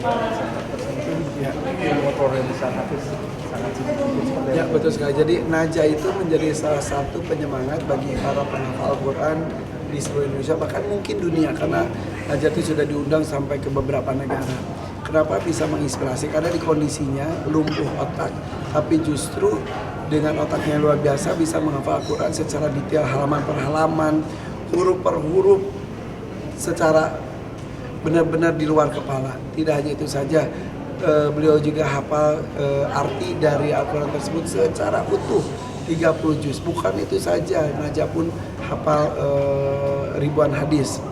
sangat tersentuh ya, ilmu Quran di sana tuh sangat sedikit seperti Ya itu. betul sekali. Jadi Najah itu menjadi salah satu penyemangat bagi para penghafal Al-Quran di seluruh Indonesia, bahkan mungkin dunia, karena Najah itu sudah diundang sampai ke beberapa negara. Kenapa bisa menginspirasi? Karena di kondisinya lumpuh otak, tapi justru dengan otaknya yang luar biasa bisa menghafal Al-Quran secara detail, halaman per halaman, huruf per huruf, secara benar-benar di luar kepala. Tidak hanya itu saja, beliau juga hafal arti dari Al-Quran tersebut secara utuh 30 juz. Bukan itu saja, Najah pun hafal ribuan hadis.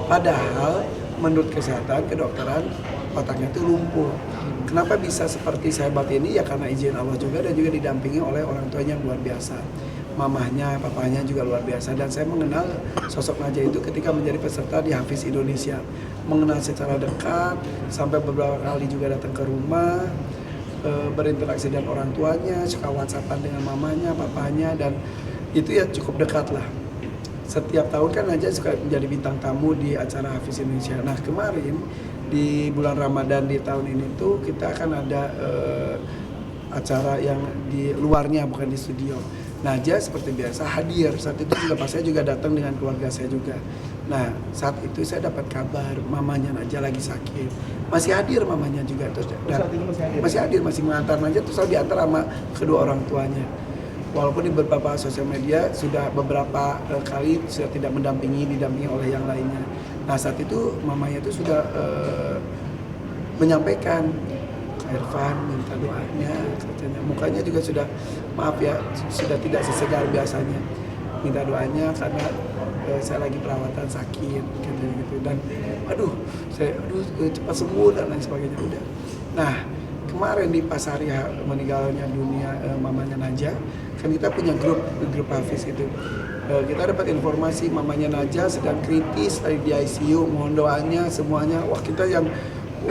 Padahal menurut kesehatan, kedokteran, otaknya itu lumpuh. Kenapa bisa seperti sehebat ini? Ya karena izin Allah juga, dan juga didampingi oleh orang tuanya yang luar biasa. Mamahnya, papanya juga luar biasa. Dan saya mengenal sosok Najah itu ketika menjadi peserta di Hafiz Indonesia. Mengenal secara dekat, sampai beberapa kali juga datang ke rumah, berinteraksi dengan orang tuanya, suka whatsappan dengan mamanya, papanya, dan itu ya cukup dekat lah. Setiap tahun kan Najah suka menjadi bintang tamu di acara Hafiz Indonesia. Nah kemarin di bulan Ramadan di tahun ini tuh kita akan ada acara yang di luarnya, bukan di studio. Najah seperti biasa hadir. Saat itu juga pas saya juga datang dengan keluarga saya juga. Nah saat itu saya dapat kabar mamanya Najah lagi sakit. Masih hadir mamanya juga, terus Saat ini masih hadir? masih hadir, masih mengantar Najah, terus saya diantar sama kedua orang tuanya. Walaupun di beberapa sosial media sudah beberapa kali sudah tidak didampingi oleh yang lainnya. Nah saat itu mamanya itu sudah menyampaikan, Kak Irfan minta doanya, katanya. Mukanya juga sudah, maaf ya, sudah tidak sesegar biasanya. Minta doanya karena saya lagi perawatan sakit, katanya gitu. Dan saya cepat sembuh dan lain sebagainya udah. Nah kemarin di pas hari meninggalnya dunia mamanya Najah, kan kita punya grup Hafiz itu. Kita dapat informasi mamanya Najah sedang kritis, tadi di ICU, mohon doanya semuanya. Wah kita yang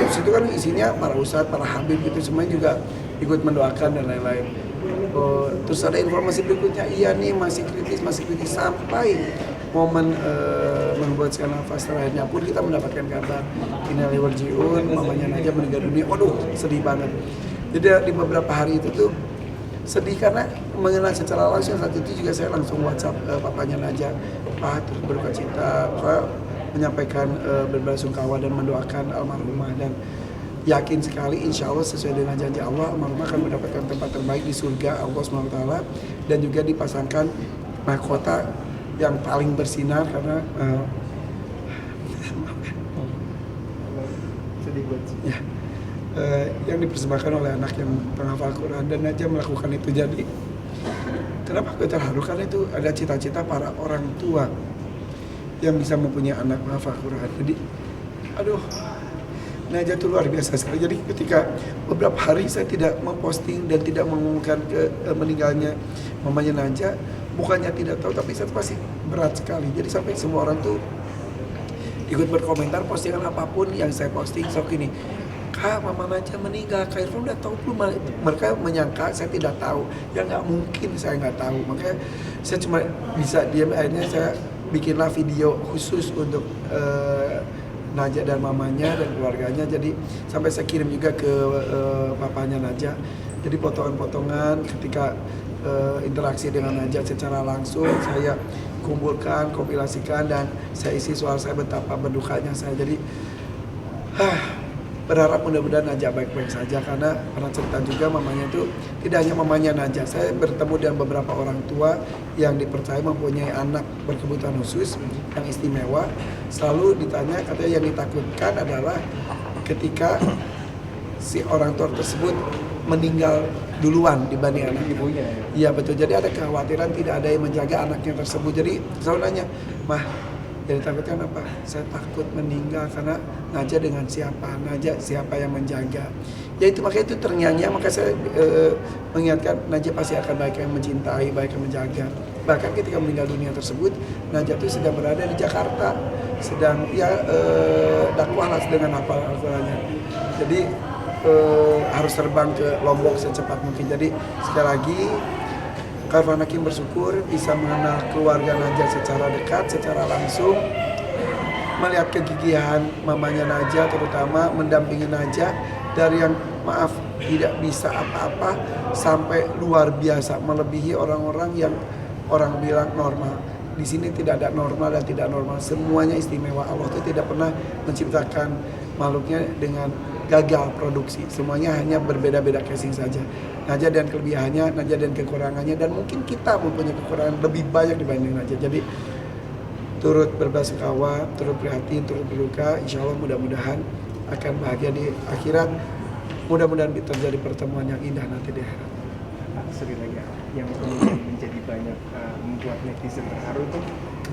situ kan isinya para ustadz, para habib gitu, semuanya juga ikut mendoakan dan lain-lain. Terus ada informasi berikutnya, iya nih masih kritis sampai momen membuatkan nafas terakhirnya pun kita mendapatkan kabar Inna lillahi wa inna ilaihi raji'un, mamanya Najah meninggal dunia. Waduh, sedih banget. Jadi di beberapa hari itu tuh sedih karena mengenal secara langsung. Saat itu juga saya langsung WhatsApp papanya Najah, Pak, terus berduka cita, Pak, menyampaikan berbelasungkawa dan mendoakan almarhumah, dan yakin sekali insya Allah sesuai dengan janji Allah, almarhumah akan mendapatkan tempat terbaik di surga Allah SWT, dan juga dipasangkan mahkota yang paling bersinar karena Sedih banget. ya, yang dipersembahkan oleh anak yang penghafal Quran, dan Najah melakukan itu. Jadi kenapa aku terharu? Karena itu ada cita-cita para orang tua yang bisa mempunyai anak penghafal Quran. Jadi Najah itu luar biasa sekali. Jadi ketika beberapa hari saya tidak memposting dan tidak mengumumkan meninggalnya mamanya Najah, bukannya tidak tahu, tapi saya pasti berat sekali. Jadi sampai semua orang tuh ikut berkomentar postingan apapun yang saya posting. So gini, Kak, mama Najah meninggal, Kak Irfan udah tahu belum? Mereka menyangka saya tidak tahu. Ya nggak mungkin saya nggak tahu. Makanya saya cuma bisa diam. Akhirnya saya bikinlah video khusus untuk Najah dan mamanya dan keluarganya. Jadi sampai saya kirim juga ke papanya Najah. Jadi potongan-potongan ketika interaksi dengan Najah secara langsung saya kumpulkan, kompilasikan, dan saya isi soal saya betapa berdukanya saya. Jadi berharap mudah-mudahan Najah baik-baik saja, karena pernah cerita juga mamanya itu tidak hanya mamanya Najah. Saya bertemu dengan beberapa orang tua yang dipercaya mempunyai anak berkebutuhan khusus yang istimewa. Selalu ditanya, katanya yang ditakutkan adalah ketika si orang tua tersebut meninggal duluan dibanding anak ibunya. Iya betul. Jadi ada kekhawatiran tidak ada yang menjaga anaknya tersebut. Jadi selalu nanya, Mah, yang ditakutkan apa? Saya takut meninggal karena Najah dengan siapa? Najah siapa yang menjaga? Ya itu, makanya itu terngiang-ngiang. Maka saya mengingatkan Najah pasti akan baik yang mencintai, baik yang menjaga. Bahkan ketika meninggal dunia tersebut, Najah itu sedang berada di Jakarta, sedang dakwah lah dengan hafal Al-Qurannya. Jadi harus terbang ke Lombok secepat mungkin. Jadi sekali lagi Kak Irfan Hakim bersyukur bisa mengenal keluarga Najah secara dekat, secara langsung, melihat kegigihan mamanya Najah, terutama mendampingi Najah dari yang maaf tidak bisa apa-apa sampai luar biasa, melebihi orang-orang yang orang bilang normal. Di sini tidak ada normal dan tidak normal, semuanya istimewa. Allah itu tidak pernah menciptakan makhluknya dengan gagal produksi, semuanya hanya berbeda-beda casing saja. Najah dan kelebihannya, Najah dan kekurangannya, dan mungkin kita mempunyai kekurangan lebih banyak dibanding Najah. Jadi turut berbasukawa, turut prihatin, turut berduka. Insya Allah mudah-mudahan akan bahagia di akhirat. Mudah-mudahan terjadi pertemuan yang indah nanti di akhirat. Sekali lagi yang kemudian menjadi banyak membuat netizen terharu itu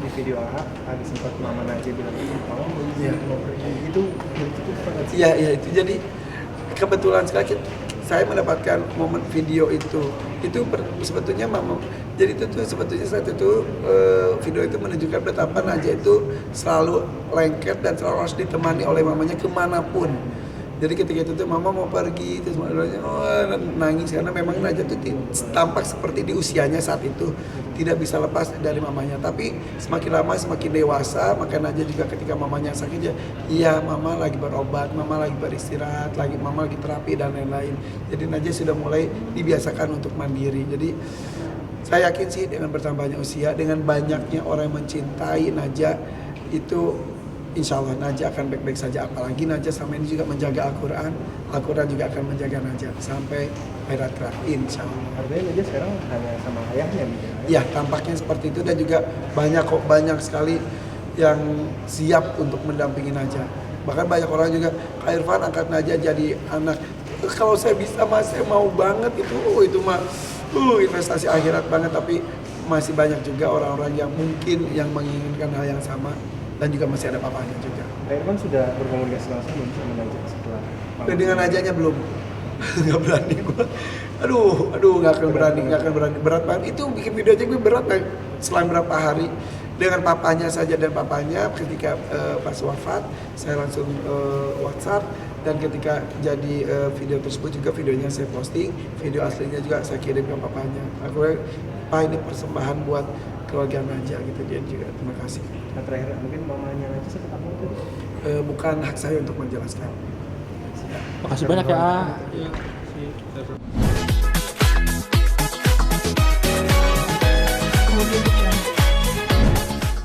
di video ada sempat Mama Najah bilang mama mau izin mau pergi itu sangat Iya itu jadi kebetulan sekali saya mendapatkan momen video itu sebetulnya mama, jadi itu tuh sebetulnya saat itu video itu menunjukkan betapa Najah itu selalu lengket dan selalu harus ditemani oleh mamanya kemanapun. Jadi ketika itu tuh mama mau pergi, terus nangis karena memang Najah tuh tampak seperti di usianya saat itu tidak bisa lepas dari mamanya. Tapi semakin lama semakin dewasa, maka Najah juga ketika mamanya sakit, iya mama lagi berobat, mama lagi beristirahat, mama lagi terapi dan lain-lain. Jadi Najah sudah mulai dibiasakan untuk mandiri. Jadi saya yakin sih dengan bertambahnya usia, dengan banyaknya orang yang mencintai Najah itu insya Allah Najah akan baik-baik saja, apalagi Najah sama ini juga menjaga Al-Quran, Al-Quran juga akan menjaga Najah sampai akhirat kelak, insya Allah. Artinya Najah sekarang hanya sama ayahnya gitu? Ya, tampaknya seperti itu, dan juga banyak sekali yang siap untuk mendampingi Najah. Bahkan banyak orang juga, Kak Irfan angkat Najah jadi anak. Kalau saya bisa mas, saya mau banget itu mah investasi akhirat banget, tapi masih banyak juga orang-orang yang mungkin yang menginginkan hal yang sama. Dan juga masih ada papanya juga. Kak Irfan sudah berkomunikasi langsung belum sama Najah setelah? Dengan Najahnya belum, nggak berani gue. Aduh, nggak akan berani. Berat banget. Itu bikin video aja gue berat selang berapa hari. Dengan papanya saja, dan papanya ketika pas wafat, saya langsung WhatsApp. Dan ketika jadi video tersebut juga videonya saya posting, video aslinya juga saya kirim ke papanya. Aku Pak, ini persembahan buat keluarga Najah gitu, dia juga terima kasih. Nah, terakhir mungkin mamanya Najah sempat apa itu? Bukan hak saya untuk menjelaskan. Makasih banyak ya. Kemudian